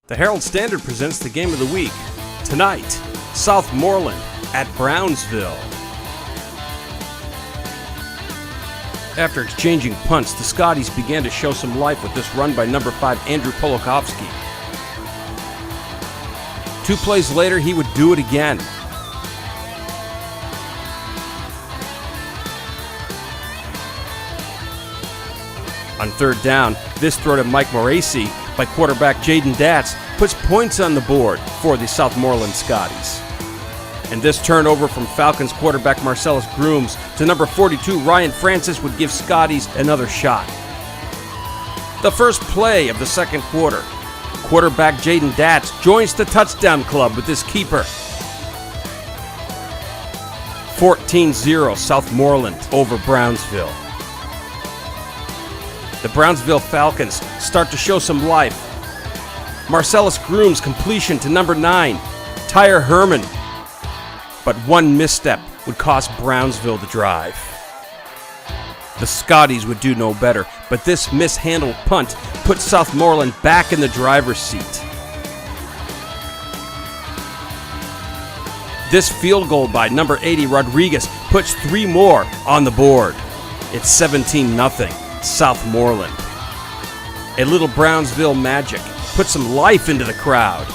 The Herald Standard presents the game of the week. Tonight, Southmoreland at Brownsville. After exchanging punts, the Scotties began to show some life with this run by number 5 Andrew Polakovsky. 2 plays later, he would do it again. On third down, this throw to Mike Moracey by quarterback Jaden Datz puts points on the board for the Southmoreland Scotties. And this turnover from Falcons quarterback Marcellus Grooms to number 42 Ryan Francis would give Scotties another shot. The first play of the second quarter, quarterback Jaden Datz joins the touchdown club with this keeper. 14-0 Southmoreland over Brownsville. The Brownsville Falcons start to show some life. Marcellus Grooms completion to number 9, Tyre Herman. But one misstep would cost Brownsville the drive. The Scotties would do no better, but this mishandled punt put Southmoreland back in the driver's seat. This field goal by number 80 Rodriguez puts 3 more on the board. It's 17-0. Southmoreland. A little Brownsville magic put some life into the crowd.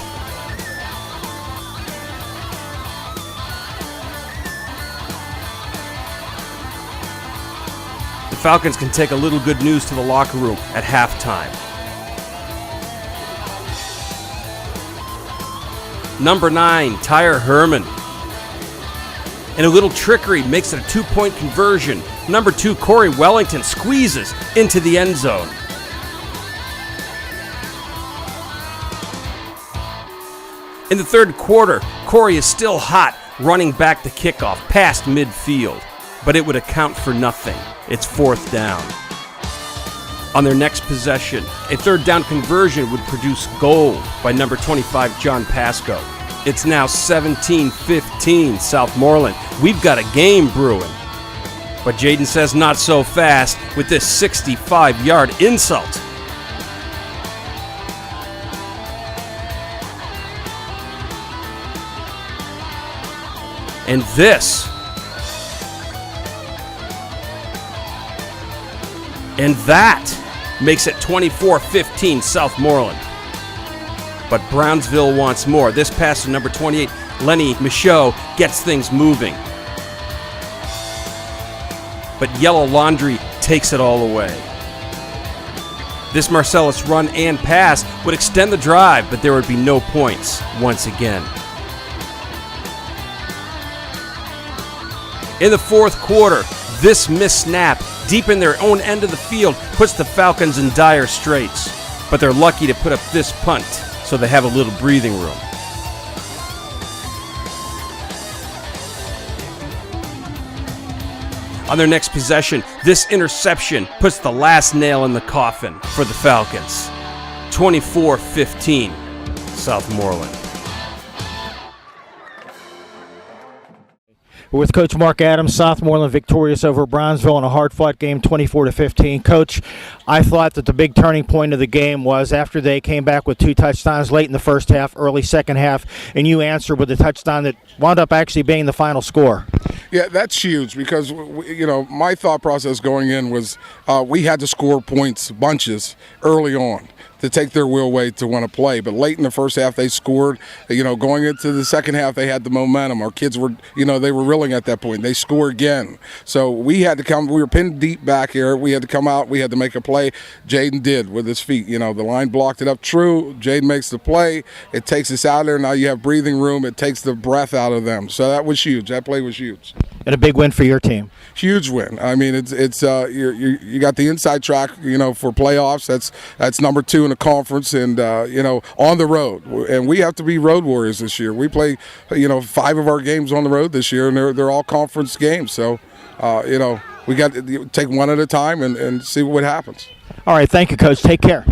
The Falcons can take a little good news to the locker room at halftime. Number 9, Tyre Herman. And a little trickery makes it a 2-point conversion. Number 2, Corey Wellington squeezes into the end zone. In the third quarter, Corey is still hot, running back the kickoff past midfield. But it would account for nothing. It's 4th down. On their next possession, a third down conversion would produce goal by number 25, John Pasco. It's now 17-15 Southmoreland. We've got a game brewing. But Jaden says not so fast with this 65-yard insult. And this. And that makes it 24-15 Southmoreland. But Brownsville wants more. This pass to number 28, Lenny Michaud, gets things moving. But Yellow Laundry takes it all away. This Marcellus run and pass would extend the drive, but there would be no points once again. In the fourth quarter, this missed snap deep in their own end of the field puts the Falcons in dire straits. But they're lucky to put up this punt, so they have a little breathing room. On their next possession, this interception puts the last nail in the coffin for the Falcons. 24-15, Southmoreland. With Coach Mark Adams, Southmoreland victorious over Brownsville in a hard-fought game, 24-15. Coach, I thought that the big turning point of the game was after they came back with 2 touchdowns late in the first half, early second half, and you answered with a touchdown that wound up actually being the final score. Yeah, that's huge because, my thought process going in was we had to score points, bunches, early on to take their will away to want to play. But late in the first half, they scored. Going into the second half, they had the momentum. Our kids were, they were reeling at that point. They score again. So we had to come. We were pinned deep back here. We had to come out. We had to make a play. Jaden did with his feet. The line blocked it up true. Jaden makes the play. It takes us out there. Now you have breathing room. It takes the breath out of them. So that was huge. That play was huge. And a big win for your team. Huge win. I mean, it's you got the inside track, for playoffs. That's number 2 in the conference, and on the road. And we have to be road warriors this year. We play, 5 of our games on the road this year, and they're all conference games. So, we got to take one at a time and see what happens. All right, thank you, Coach. Take care.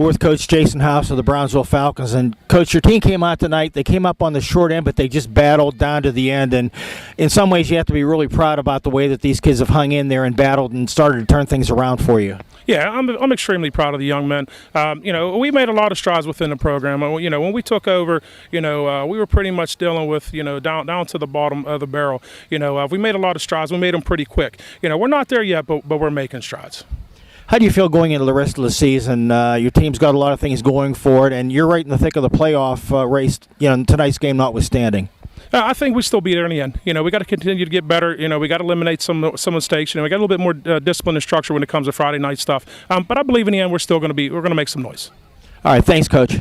We're with Coach Jason House of the Brownsville Falcons. And, Coach, your team came out tonight. They came up on the short end, but they just battled down to the end. And in some ways, you have to be really proud about the way that these kids have hung in there and battled and started to turn things around for you. Yeah, I'm extremely proud of the young men. We made a lot of strides within the program. When we took over, we were pretty much dealing with, down to the bottom of the barrel. We made a lot of strides. We made them pretty quick. We're not there yet, but we're making strides. How do you feel going into the rest of the season? Your team's got a lot of things going for it, and you're right in the thick of the playoff race, tonight's game notwithstanding. I think we still be there in the end. We got to continue to get better. We got to eliminate some mistakes. We got a little bit more discipline and structure when it comes to Friday night stuff. But I believe in the end we're going to make some noise. All right, thanks, Coach.